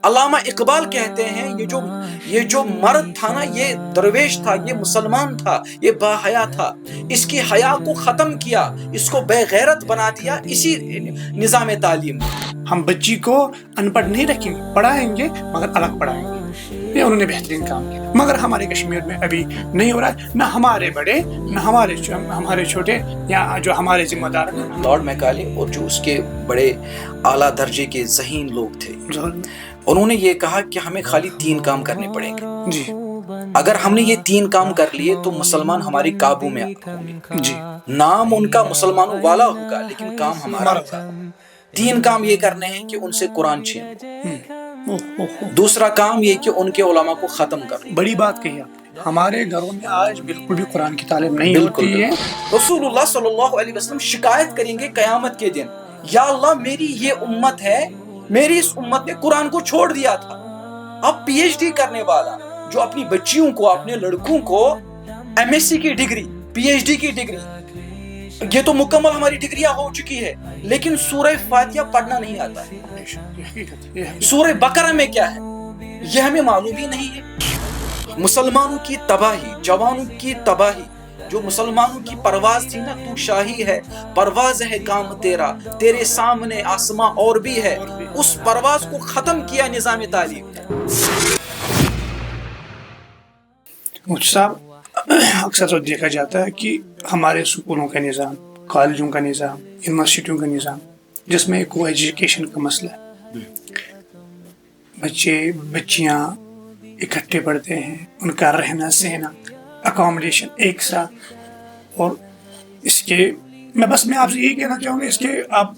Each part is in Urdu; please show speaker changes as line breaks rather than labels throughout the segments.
علامہ اقبال کہتے ہیں یہ جو مرد تھا نا، یہ درویش تھا، یہ مسلمان تھا، یہ باحیا تھا، اس کی حیا کو ختم کیا، اس کو بے غیرت بنا دیا اسی نظام تعلیم نے۔
ہم بچی کو ان پڑھ نہیں رکھیں گے، پڑھائیں گے مگر الگ پڑھائیں گے۔ یہ انہوں نے بہترین کام کیا، مگر ہمارے کشمیر میں ابھی نہیں ہو رہا ہے، نہ ہمارے بڑے نہ ہمارے چھوٹے یا جو ہمارے ذمہ دار ہیں۔
لارڈ میکالے اور جو اس کے بڑے اعلیٰ درجے کے ذہین لوگ تھے، انہوں نے یہ کہا کہ ہمیں خالی 3 کام کرنے پڑیں گے۔
جی،
اگر ہم نے یہ 3 کام کر لیے تو مسلمان ہمارے قابو میں ہوں گے۔
جی،
نام ان کا مسلمانوں والا ہوگا لیکن کام ہمارا ہوگا۔ 3 کام یہ کرنے ہیں کہ ان سے قرآن چھین لو۔ دوسرا کام یہ کہ ان کے علماء کو ختم کر لو۔
بڑی بات کہی آپ نے، ہمارے گھروں میں آج بالکل بھی قرآن کی تعلیم نہیں ہوتی ہے۔
رسول اللہ صلی اللہ علیہ وسلم شکایت کریں گے قیامت کے دن، یا اللہ میری یہ امت ہے، میری اس امت نے قرآن کو چھوڑ دیا تھا۔ اب پی ایچ ڈی کرنے والا جو اپنی بچیوں کو، اپنے لڑکوں کو ایم ایس سی کی ڈگری، پی ایچ ڈی کی ڈگری، یہ تو مکمل ہماری ڈگریاں ہو چکی ہے، لیکن سورہ فاتحہ پڑھنا نہیں آتا ہے، سورہ بقرہ میں کیا ہے یہ ہمیں معلوم ہی نہیں ہے۔ مسلمانوں کی تباہی، جوانوں کی تباہی، جو مسلمانوں کی پرواز تھی نا، تو شاہی ہے پرواز ہے کام تیرا، تیرے سامنے آسماں اور بھی ہے، اس پرواز کو ختم کیا نظام تعلیم نے۔
مجھ صاحب اکثر تو دیکھا جاتا ہے کہ ہمارے اسکولوں کا نظام، کالجوں کا نظام، یونیورسٹیوں کا نظام، جس میں کو ایجوکیشن کا مسئلہ ہے، بچیاں اکٹھے پڑھتے ہیں، ان کا رہنا سہنا، اکاموڈیشن ایک ساتھ، اور اس کے میں آپ سے یہی کہنا چاہوں گا، اس کے آپ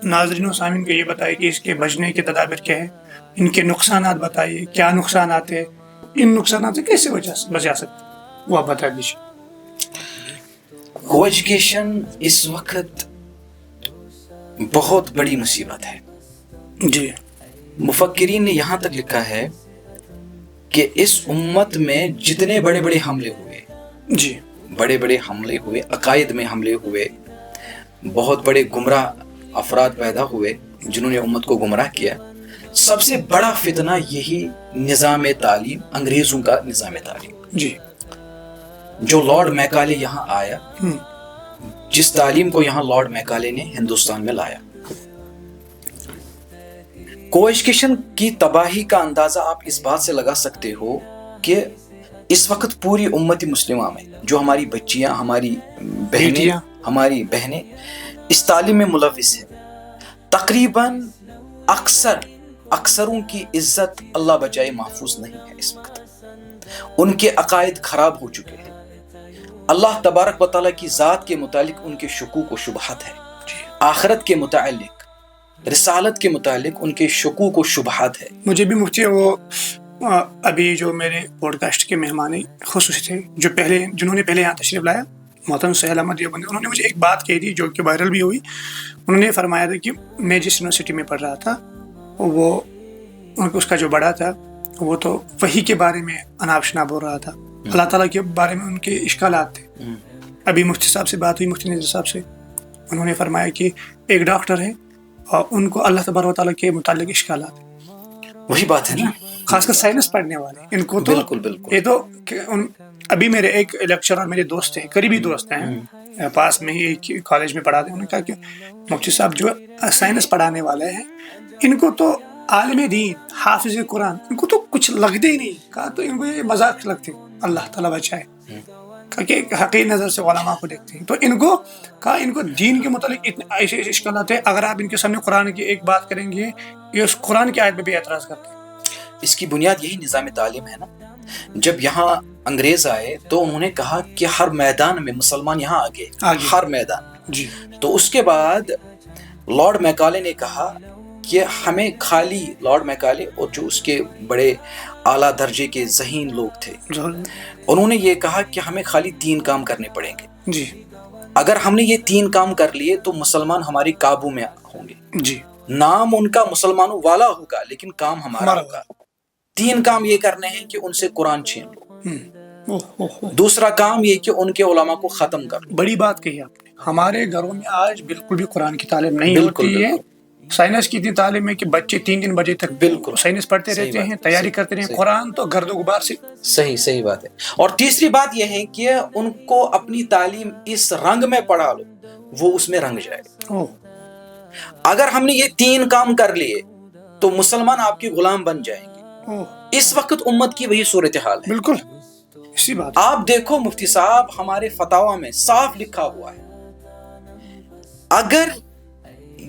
ناظرین و سامعین کو یہ بتائیے کہ اس کے بچنے کے تدابیر کیا ہیں، ان کے نقصانات بتائیے، کیا نقصانات ہیں، ان نقصانات سے کیسے بچا سکتے ہیں، وہ آپ بتا دیجیے۔
کو ایجوکیشن اس وقت بہت بڑی مصیبت ہے۔
جی،
مفکرین نے یہاں تک لکھا ہے کہ اس امت میں جتنے بڑے بڑے حملے ہوئے،
جی،
بڑے بڑے حملے ہوئے، عقائد میں حملے ہوئے، بہت بڑے گمراہ افراد پیدا ہوئے جنہوں نے امت کو گمراہ کیا، سب سے بڑا فتنہ یہی نظام تعلیم، انگریزوں کا نظام تعلیم،
جی،
جو لارڈ میکالے یہاں آیا، جس تعلیم کو یہاں لارڈ میکالے نے ہندوستان میں لایا۔ کو ایجوکیشن کی تباہی کا اندازہ آپ اس بات سے لگا سکتے ہو کہ اس وقت پوری امت مسلمہ میں جو ہماری بچیاں، ہماری بہنیں اس تعلیم میں ملوث ہیں، تقریباً اکثروں کی عزت اللہ بچائے محفوظ نہیں ہے اس وقت۔ ان کے عقائد خراب ہو چکے ہیں، اللہ تبارک و تعالیٰ کی ذات کے متعلق ان کے شکوک و شبہات ہے، آخرت کے متعلق، رسالت کے متعلق ان کے شکوک و شبہات ہے۔
مجھے بھی مفتی ابھی جو میرے پوڈ کاسٹ کے مہمان خصوصی تھے، جنہوں نے پہلے یہاں تشریف لایا، محترم سہیل احمد دیوبندی، انہوں نے مجھے ایک بات کہی تھی جو کہ وائرل بھی ہوئی۔ انہوں نے فرمایا تھا کہ میں جس یونیورسٹی میں پڑھ رہا تھا، وہ اس کا جو بڑا تھا وہ تو وحی کے بارے میں اناب شناب ہو رہا تھا، اللہ تعالیٰ کے بارے میں ان کے اشکالات تھے۔ ابھی مفتی صاحب سے بات ہوئی، مفتی نذیر صاحب سے، انہوں نے فرمایا کہ ایک ڈاکٹر ہے اور ان کو اللہ تبارک و تعالیٰ کے متعلق اشکالات ہیں۔
وہی بات ہے نا،
خاص کر سائنس پڑھنے والے ان کو تو
بالکل
یہ تو ابھی میرے ایک لیکچرر میرے دوست ہیں، قریبی دوست ہیں، پاس میں ہی ایک کالج میں پڑھاتے ہیں، انہوں نے کہا کہ مفتی صاحب جو سائنس پڑھانے والے ہیں ان کو تو عالم دین، حافظ قرآن، ان کو تو کچھ لگتے ہی نہیں، کہا تو ان کو یہ مذاق لگتے، اللہ تعالیٰ بچائے، کہا کہ حقیقی نظر سے علماء کو دیکھتے ہیں، تو ان کو دین کے متعلق اتنے ایسے اشکالات ہیں، اگر آپ ان کے سامنے قرآن کی ایک بات کریں گے یہ اس قرآن کی آیت پہ بھی اعتراض کرتے ہیں۔
اس کی بنیاد یہی نظام تعلیم ہے نا۔ جب یہاں انگریز آئے تو انہوں نے کہا کہ ہر میدان میں مسلمان یہاں آگے، ہر میدان،
جی،
تو اس کے بعد لارڈ میکالے نے کہا کہ ہمیں خالی، لارڈ میکالے اور جو اس کے بڑے اعلیٰ درجے کے ذہین لوگ تھے، انہوں نے یہ کہا کہ ہمیں خالی 3 کام کرنے پڑیں گے۔
جی،
اگر ہم نے یہ 3 کام کر لیے تو مسلمان ہمارے قابو میں ہوں گے،
جی،
نام ان کا مسلمانوں والا ہوگا لیکن کام ہمارا ہوگا۔ 3 کام یہ کرنے ہیں کہ ان سے قرآن چھین لو، دوسرا کام یہ کہ ان کے علماء کو ختم کر لو۔
بڑی بات کہی آپ نے، ہمارے گھروں میں آج بالکل بھی قرآن کی تعلیم نہیں ہوتی ہے، سائنس کی اتنی تعلیم ہے کہ بچے 3 بجے تک
بالکل
سائنس پڑھتے
صحیح
رہتے
بات
ہیں،
ہے،
تیاری
صحیح،
کرتے رہتے ہیں،
صحیح،
قرآن تو گرد و غبار سے.
صحیح بات ہے. اور تیسری بات یہ ہے کہ ان کو اپنی تعلیم اس رنگ میں پڑھا لو وہ اس میں رنگ جائے.
اوہ
اگر ہم نے یہ 3 کام کر لیے تو مسلمان آپ کے غلام بن جائیں گے.
اوہ
اس وقت امت کی وہی صورتحال ہے.
بالکل اسی بات ہے.
آپ دیکھو مفتی صاحب ہمارے فتاوی میں صاف لکھا ہوا ہے اگر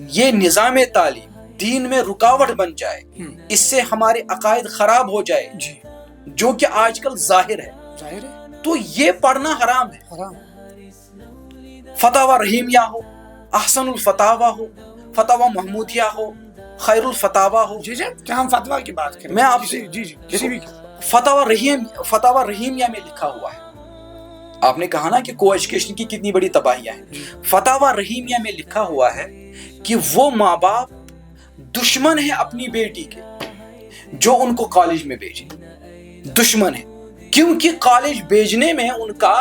یہ نظام تعلیم دین میں رکاوٹ بن جائے، اس سے ہمارے عقائد خراب ہو جائے
جی
جو کہ آج کل ظاہر ہے،
ظاہر ہے
تو یہ پڑھنا حرام ہے.
حرام.
فتاوی رحیمیہ ہو، احسن الفتاوی ہو، فتاوی محمودیہ ہو، خیر الفتاوی ہو.
جی کیا ہم فتویٰ کی بات کریں؟
میں آپ سے
جی کسی بھی
فتاوی رحیمیہ میں لکھا ہوا ہے. آپ نے کہا نا کہ کو ایجوکیشن کی کتنی بڑی تباہیاں ہیں. فتاوی رحیمیہ میں لکھا ہوا ہے کہ وہ ماں باپ دشمن ہے اپنی بیٹی کے جو ان کو کالج میں بھیجے، دشمن ہے، کیونکہ کالج بھیجنے میں ان کا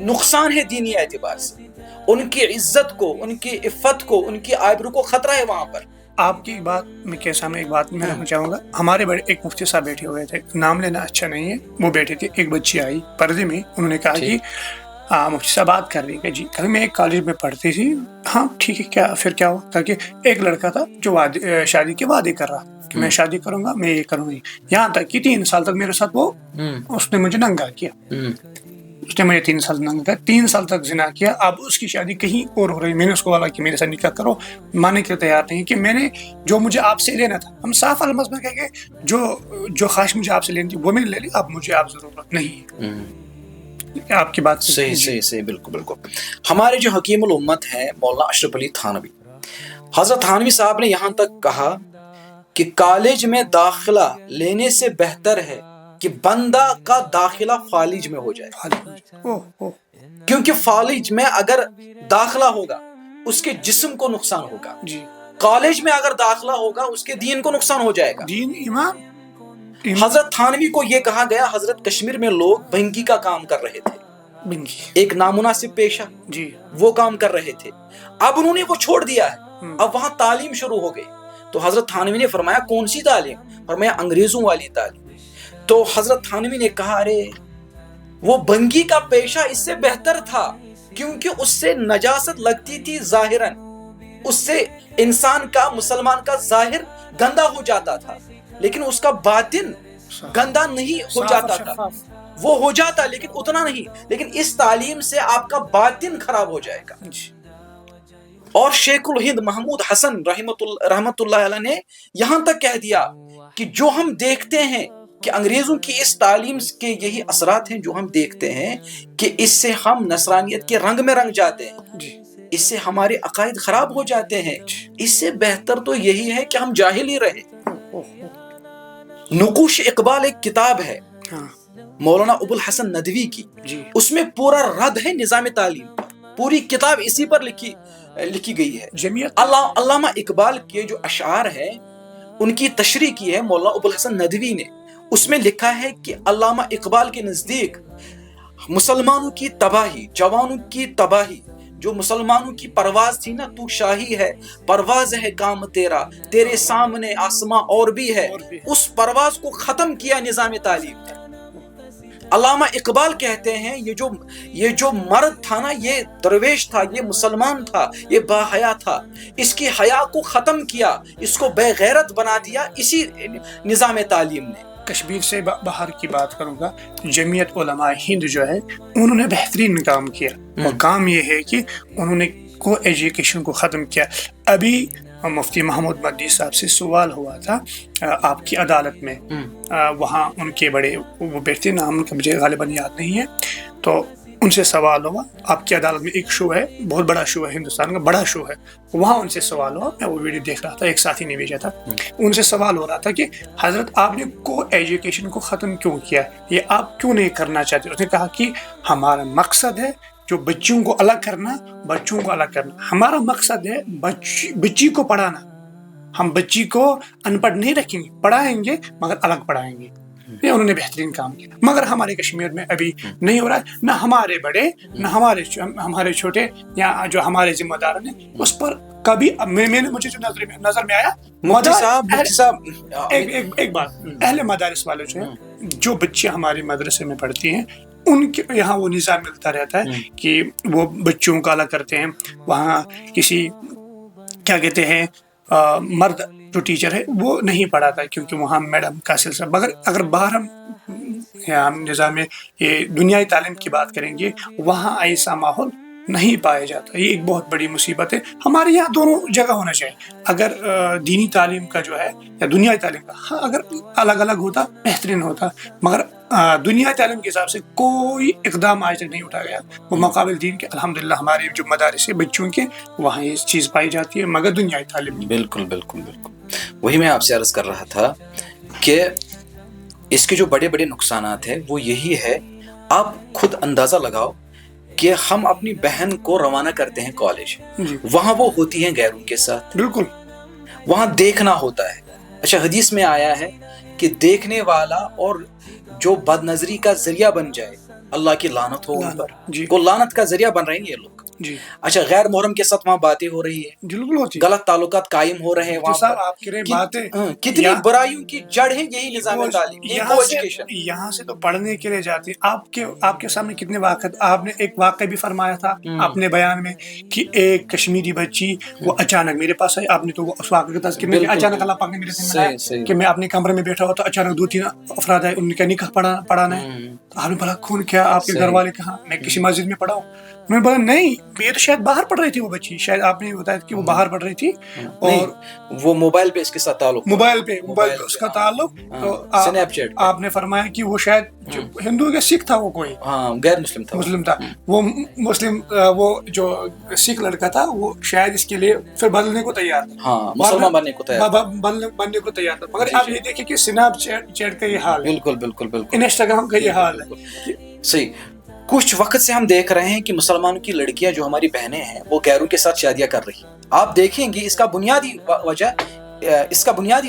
نقصان ہے دینی اعتبار سے، ان کی عزت کو، ان کی عفت کو، ان کی آبرو کو خطرہ ہے وہاں پر.
آپ کی بات میں کے سامنے ایک بات میں رکھنا چاہوں گا. ہمارے بڑے ایک مفتی صاحب بیٹھے ہوئے تھے، نام لینا اچھا نہیں ہے، وہ بیٹھے تھے، ایک بچی آئی پردے میں، انہوں نے کہا کہ مفتی صاحب بات کر رہی ہے جی کل میں ایک کالج میں پڑھتی تھی. ہاں ٹھیک ہے، کیا پھر کیا ہوا؟ کہ ایک لڑکا تھا جو شادی کے وعدے کر رہا کہ میں شادی کروں گا، میں یہ کروں گی، یہاں تک کہ 3 سال تک میرے ساتھ وہ اس نے مجھے ننگا کیا، اس نے مجھے 3 سال ننگا کیا، 3 سال تک زنا کیا. اب اس کی شادی کہیں اور ہو رہی. میں نے اس کو بولا کہ میرے ساتھ نکاح کرو، ماننے کے تیار نہیں کہ میں نے جو مجھے آپ سے لینا تھا، ہم صاف الفاظ میں کہیں گے جو خواہش مجھے آپ سے لینی تھی وہ میں نے لے لی، اب مجھے آپ ضرورت نہیں ہے. آپ کی بات
صحیح بالکل. ہمارے جو حکیم الامت ہیں مولانا اشرف علی تھانوی، حضرت تھانوی صاحب نے یہاں تک کہا کہ کالج میں داخلہ لینے سے بہتر ہے کہ بندہ کا داخلہ فالج میں ہو جائے، کیونکہ فالج میں اگر داخلہ ہوگا اس کے جسم کو نقصان ہوگا، کالج میں اگر داخلہ ہوگا اس کے دین کو نقصان ہو جائے گا.
دین ایمان.
حضرت تھانوی کو یہ کہا گیا، حضرت کشمیر میں لوگ بنکی کا کام کر رہے تھے، ایک نامناسب پیشہ، وہ کام کر رہے تھے. اب انہوں نے وہ چھوڑ دیا ہے، اب وہاں تعلیم شروع ہو گئی. تو حضرت تھانوی نے فرمایا کون سی تعلیم؟ فرمایا انگریزوں والی تعلیم. تو حضرت تھانوی نے کہا ارے وہ بنگی کا پیشہ اس سے بہتر تھا، کیونکہ اس سے نجاست لگتی تھی ظاہراً، اس سے انسان کا، مسلمان کا ظاہر گندا ہو جاتا تھا لیکن اس کا باطن گندا نہیں ہو جاتا تھا. وہ ہو جاتا لیکن اتنا نہیں. لیکن اس تعلیم سے آپ کا باطن خراب ہو جائے گا. اور شیخ الہند محمود حسن رحمت اللہ علیہ نے یہاں تک کہہ دیا کہ جو ہم دیکھتے ہیں کہ انگریزوں کی اس تعلیم کے یہی اثرات ہیں جو ہم دیکھتے ہیں کہ اس سے ہم نصرانیت کے رنگ میں رنگ جاتے ہیں، اس سے ہمارے عقائد خراب ہو جاتے ہیں. اس سے بہتر تو یہی ہے کہ ہم جاہل ہی رہیں. نقوش اقبال ایک کتاب ہے مولانا ابو الحسن ندوی کی، اس میں پورا رد ہے نظام تعلیم، پوری کتاب اسی پر لکھی گئی ہے. علامہ اقبال کے جو اشعار ہیں ان کی تشریح کی ہے مولانا ابو الحسن ندوی نے. اس میں لکھا ہے کہ علامہ اقبال کے نزدیک مسلمانوں کی تباہی، جوانوں کی تباہی، جو مسلمانوں کی پرواز تھی نا، تو شاہی ہے پرواز ہے کام تیرا، تیرے سامنے آسماں اور بھی ہے، اس پرواز کو ختم کیا نظام تعلیم نے. علامہ اقبال کہتے ہیں یہ جو مرد تھا نا، یہ درویش تھا، یہ مسلمان تھا، یہ با حیا تھا، اس کی حیا کو ختم کیا، اس کو بے غیرت بنا دیا اسی نظام تعلیم نے.
کشمیر سے باہر کی بات کروں گا، جمعیت علماء ہند جو ہے انہوں نے بہترین کام کیا، اور کام یہ ہے کہ انہوں نے کو ایجوکیشن کو ختم کیا. ابھی مفتی محمود مدنی صاحب سے سوال ہوا تھا آپ کی عدالت میں، وہاں ان کے بڑے وہ بیٹھتے، نام کا مجھے غالباً یاد نہیں ہے، تو ان سے سوال ہوا آپ کی عدالت میں، ایک شو ہے، بہت بڑا شو ہے، ہندوستان کا بڑا شو ہے، وہاں ان سے سوال ہوا، میں وہ ویڈیو دیکھ رہا تھا، ایک ساتھی نے بھیجا تھا، ان سے سوال ہو رہا تھا کہ حضرت آپ نے کو ایجوکیشن کو ختم کیوں کیا، یہ آپ کیوں نہیں کرنا چاہتے؟ اس نے کہا کہ ہمارا مقصد ہے جو بچیوں کو الگ کرنا، بچوں کو الگ کرنا، ہمارا مقصد ہے بچی کو پڑھانا. ہم بچی کو ان پڑھ نہیں رکھیں گے، پڑھائیں گے مگر الگ پڑھائیں گے. یہ انہوں نے بہترین کام کیا. مگر ہمارے کشمیر میں ابھی نہیں ہو رہا ہے. نہ ہمارے بڑے نہ ہمارے چھوٹے یا جو ہمارے ذمہ دار ہیں اس پر کبھی مجھے جو نظر میں آیا.
مفتی صاحب
ایک بات, اہل مدارس والے جو ہیں, جو بچے ہمارے مدرسے میں پڑھتی ہیں ان کے یہاں وہ نظام ملتا رہتا ہے کہ وہ بچوں کا الگ کرتے ہیں. وہاں کسی کیا کہتے ہیں مرد جو ٹیچر ہے وہ نہیں پڑھاتا ہے کیونکہ وہاں میڈم کا سلسلہ. مگر اگر باہر ہم نظام یہ دنیائی تعلیم کی بات کریں گے وہاں ایسا ماحول نہیں پایا جاتا. یہ ایک بہت بڑی مصیبت ہے. ہمارے یہاں دونوں جگہ ہونا چاہیے. اگر دینی تعلیم کا جو ہے یا دنیائی تعلیم کا, ہاں اگر الگ الگ ہوتا بہترین ہوتا. مگر دنیائی تعلیم کے حساب سے کوئی اقدام آج تک نہیں اٹھایا گیا. وہ مقابل دین کے الحمدللہ ہمارے جو مدارس بچوں کے وہاں یہ چیز پائی جاتی ہے, مگر دنیائی تعلیم نہیں.
بالکل بالکل بالکل. وہی میں آپ سے عرض کر رہا تھا کہ اس کے جو بڑے بڑے نقصانات ہیں وہ یہی ہے. آپ خود اندازہ لگاؤ کہ ہم اپنی بہن کو روانہ کرتے ہیں کالج, وہاں وہ ہوتی ہیں غیروں کے ساتھ.
بالکل.
وہاں دیکھنا ہوتا ہے. اچھا, حدیث میں آیا ہے کہ دیکھنے والا اور جو بد نظری کا ذریعہ بن جائے اللہ کی لعنت ہو ان پر. وہ لعنت کا ذریعہ بن رہے ہیں یہ لوگ. اچھا, غیر محرم کے ساتھ وہاں باتیں ہو رہی ہے,
بالکل ہوتی,
غلط تعلقات قائم ہو رہے ہیں وہاں پر. کتنی برائیوں کی جڑ ہے یہی نظام تعلیم,
یہاں سے تو پڑھنے کے لیے جاتے ہیں. آپ کے سامنے کتنے واقعات, آپ نے ایک واقعہ بھی فرمایا تھا اپنے بیان میں کہ ایک کشمیری بچی وہ اچانک میرے پاس آئی. آپ نے تو اس واقعے کا تذکرہ کیا. اچانک اللہ پاک نے میرے سے ملایا کہ میں اپنے کمرے میں بیٹھا ہوا تو اچانک 2-3 افراد آئے, ان کا نکاح پڑھانا ہے. آپ نے بولا کون, کیا آپ کے گھر والے کہاں؟ میں کسی مسجد میں پڑھا ہوں. میں نے بولا نہیں, یہ تو شاید باہر پڑھ رہی تھی وہ بچی, شاید آپ نے بتایا کہ وہ باہر پڑھ رہی تھی اور
وہ موبائل پہ اس کے ساتھ تعلق,
موبائل پہ اس کا تعلق. تو آپ نے فرمایا کہ وہ شاید ہندو یا سکھ تھا, وہ کوئی
غیر مسلم تھا.
وہ مسلم, وہ جو سکھ لڑکا تھا وہ شاید اس کے لیے پھر بدلنے کو تیار تھا,
مسلمان بننے
کو تیار تھا. مگر آپ یہ دیکھیں کہ سنیپ چیٹ کا یہ حال ہے,
بالکل بالکل بالکل,
انسٹاگرام کا یہ حال ہے.
صحیح. کچھ وقت سے ہم دیکھ رہے ہیں کہ مسلمانوں کی لڑکیاں جو ہماری بہنیں ہیں وہ غیروں کے ساتھ شادیاں کر رہی ہیں. آپ دیکھیں گے اس کا بنیادی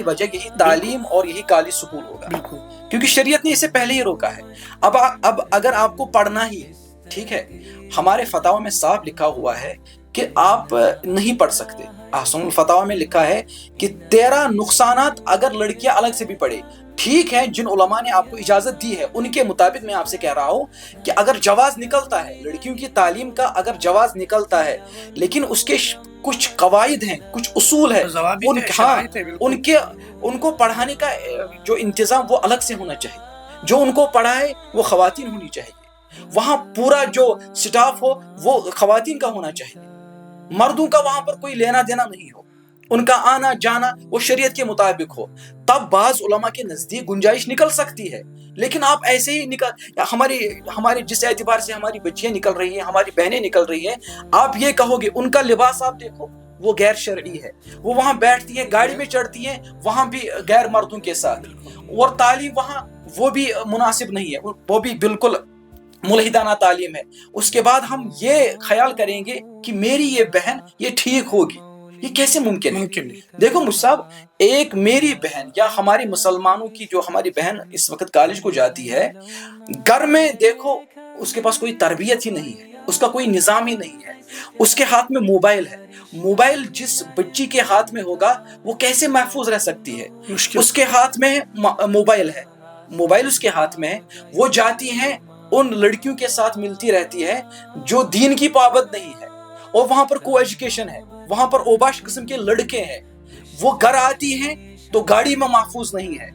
وجہ یہی تعلیم اور یہی کالج سکول ہوگا, کیونکہ شریعت نے اسے پہلے ہی روکا ہے. اب اگر آپ کو پڑھنا ہی ہے, ٹھیک ہے, ہمارے فتاوی میں صاف لکھا ہوا ہے کہ آپ نہیں پڑھ سکتے. احسن الفتاوی میں لکھا ہے کہ 13 نقصانات اگر لڑکیاں الگ سے بھی پڑھے. ٹھیک ہے, جن علماء نے آپ کو اجازت دی ہے ان کے مطابق میں آپ سے کہہ رہا ہوں کہ اگر جواز نکلتا ہے لڑکیوں کی تعلیم کا, اگر جواز نکلتا ہے, لیکن اس کے کچھ قواعد ہیں, کچھ اصول ہیں, ان کو پڑھانے کا جو انتظام وہ الگ سے ہونا چاہیے. جو ان کو پڑھائے وہ خواتین ہونی چاہیے. وہاں پورا جو سٹاف ہو وہ خواتین کا ہونا چاہیے. مردوں کا وہاں پر کوئی لینا دینا نہیں ہو. ان کا آنا جانا وہ شریعت کے مطابق ہو. تب بعض علماء کے نزدیک گنجائش نکل سکتی ہے. لیکن آپ ایسے ہی ہماری جس اعتبار سے ہماری بچیاں نکل رہی ہیں, ہماری بہنیں نکل رہی ہیں, آپ یہ کہو گے ان کا لباس آپ دیکھو وہ غیر شرعی ہے. وہ وہاں بیٹھتی ہیں, گاڑی میں چڑھتی ہیں, وہاں بھی غیر مردوں کے ساتھ, اور تعلیم وہاں وہ بھی مناسب نہیں ہے, وہ بھی بالکل ملحدانہ تعلیم ہے. اس کے بعد ہم یہ خیال کریں گے کہ میری یہ بہن یہ ٹھیک ہوگی. یہ کیسے ممکن ہے؟ دیکھو مصعب, ایک میری بہن یا ہماری مسلمانوں کی جو ہماری بہن اس وقت کالج کو جاتی ہے, گھر میں دیکھو اس کے پاس کوئی تربیت ہی نہیں ہے, اس کا کوئی نظام ہی نہیں ہے. اس کے ہاتھ میں موبائل ہے. موبائل جس بچی کے ہاتھ میں ہوگا وہ کیسے محفوظ رہ سکتی ہے؟ اس کے ہاتھ میں موبائل ہے, موبائل اس کے ہاتھ میں ہے, وہ جاتی ہیں ان لڑکیوں کے ساتھ ملتی رہتی ہے جو دین کی پابند نہیں ہے, اور وہاں پر کو ایجوکیشن ہے, وہاں پر اوباش قسم کے لڑکے ہیں. وہ گھر آتی ہیں تو گاڑی میں محفوظ نہیں ہے,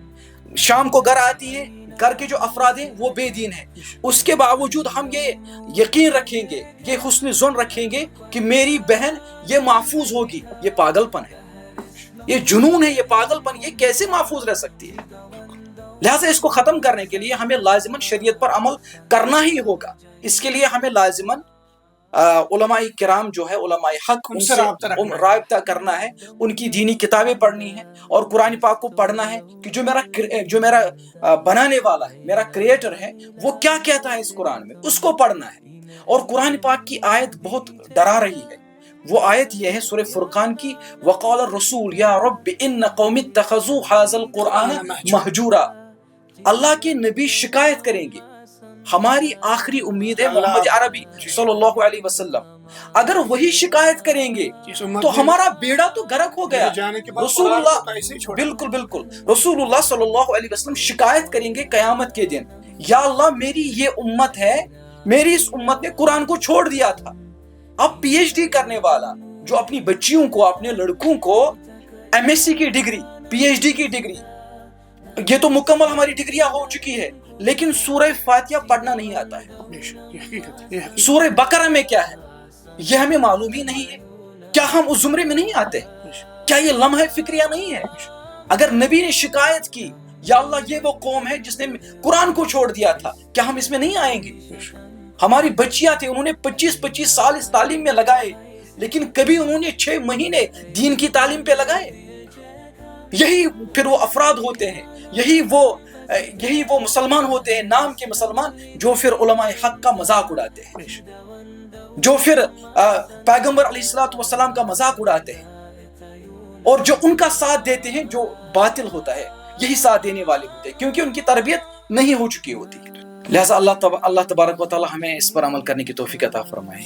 شام کو گھر آتی ہیں, گھر کے جو افراد ہیں وہ بے دین ہیں. اس کے باوجود ہم یہ یقین رکھیں گے, یہ حسن ظن رکھیں گے کہ میری بہن یہ محفوظ ہوگی. یہ پاگل پن ہے, یہ جنون ہے, یہ پاگل پن, یہ کیسے محفوظ رہ سکتی ہے؟ لہٰذا اس کو ختم کرنے کے لیے ہمیں لازماً شریعت پر عمل کرنا ہی ہوگا. اس کے لیے ہمیں لازماً علماء کرام جو ہے علماء حق ان سے رابطہ کرنا ہے, ان کی دینی کتابیں پڑھنی ہے, اور قرآن پاک کو پڑھنا ہے کہ جو میرا بنانے والا ہے, میرا کریٹر ہے, وہ کیا کہتا ہے اس قرآن میں, اس کو پڑھنا ہے. اور قرآن پاک کی آیت بہت ڈرا رہی ہے. وہ آیت یہ ہے سورہ فرقان کی, وقال الرسول یا رب ان قوم اتخذوا هذا القرآن مہجورا. اللہ کے نبی شکایت کریں گے. ہماری آخری امید ہے محمد عربی صلی اللہ علیہ وسلم. اگر وہی شکایت کریں گے تو ہمارا بیڑا تو غرق ہو گیا. رسول اللہ بالکل بالکل رسول اللہ صلی اللہ علیہ وسلم شکایت کریں گے قیامت کے دن, یا اللہ میری یہ امت ہے, میری اس امت نے قرآن کو چھوڑ دیا تھا. اب پی ایچ ڈی کرنے والا جو اپنی بچیوں کو, اپنے لڑکوں کو ایم ایس سی کی ڈگری, پی ایچ ڈی کی ڈگری, یہ تو مکمل ہماری ڈگریاں ہو چکی ہے, لیکن سورہ فاتحہ پڑھنا نہیں آتا ہے. سورہ بقرہ میں کیا ہے یہ ہمیں معلوم ہی نہیں ہے. کیا ہم اس زمرے میں نہیں آتے؟ کیا یہ لمحہ فکریہ نہیں ہے؟ اگر نبی نے شکایت کی یا اللہ یہ وہ قوم ہے جس نے قرآن کو چھوڑ دیا تھا, کیا ہم اس میں نہیں آئیں گے؟ ہماری بچیاں تھے, انہوں نے 25 سال اس تعلیم میں لگائے, لیکن کبھی انہوں نے 6 مہینے دین کی تعلیم پہ لگائے. یہی پھر وہ افراد ہوتے ہیں, یہی وہ مسلمان ہوتے ہیں, نام کے مسلمان, جو پھر علماء حق کا مذاق اڑاتے ہیں, جو پھر پیغمبر علیہ الصلوۃ والسلام کا مذاق اڑاتے ہیں, اور جو ان کا ساتھ دیتے ہیں جو باطل ہوتا ہے, یہی ساتھ دینے والے ہوتے ہیں, کیونکہ ان کی تربیت نہیں ہو چکی ہوتی. لہٰذا اللہ تبارک و تعالی ہمیں اس پر عمل کرنے کی توفیق عطا فرمائے.